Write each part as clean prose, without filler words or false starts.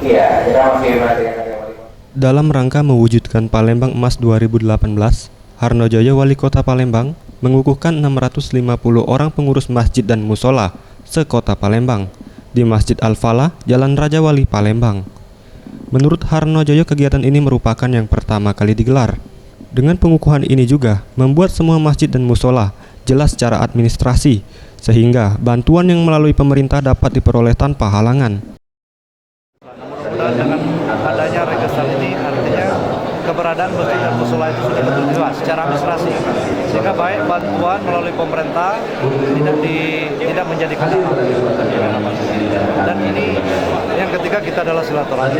Iya, kita masih menantikan kembali. Dalam rangka mewujudkan Palembang Emas 2018, Harnojoyo Wali Kota Palembang mengukuhkan 650 orang pengurus masjid dan musola sekota Palembang di Masjid Al-Falah, Jalan Raja Wali, Palembang. Menurut Harnojoyo, kegiatan ini merupakan yang pertama kali digelar. Dengan pengukuhan ini juga membuat semua masjid dan musola jelas secara administrasi, sehingga bantuan yang melalui pemerintah dapat diperoleh tanpa halangan. Mudah-mudahan dengan adanya register ini artinya keberadaan masjid dan musola itu sudah betul jelas secara administrasi, sehingga baik bantuan melalui pemerintah tidak menjadi kendala. Dan ini yang ketiga, kita adalah silaturahmi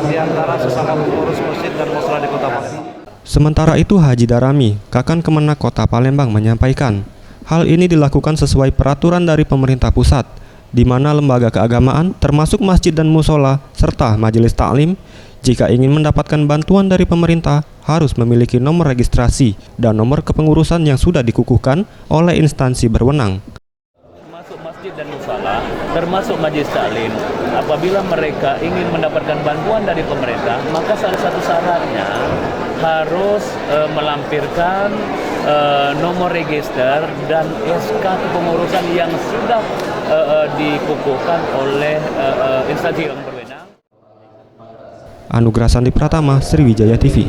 di antara sesama pengurus masjid dan musola di Kota Palembang. Sementara itu, Haji Darami, Kakan Kemenak Kota Palembang, menyampaikan hal ini dilakukan sesuai peraturan dari pemerintah pusat, di mana lembaga keagamaan termasuk masjid dan musola serta majelis taklim jika ingin mendapatkan bantuan dari pemerintah harus memiliki nomor registrasi dan nomor kepengurusan yang sudah dikukuhkan oleh instansi berwenang. Termasuk masjid dan musola, termasuk majelis taklim, apabila mereka ingin mendapatkan bantuan dari pemerintah, maka salah satu syaratnya harus melampirkan nomor register dan SK kepengurusan yang sudah dikukuhkan oleh instansi yang berwenang. Anugrah Sandi Pratama, Sriwijaya TV.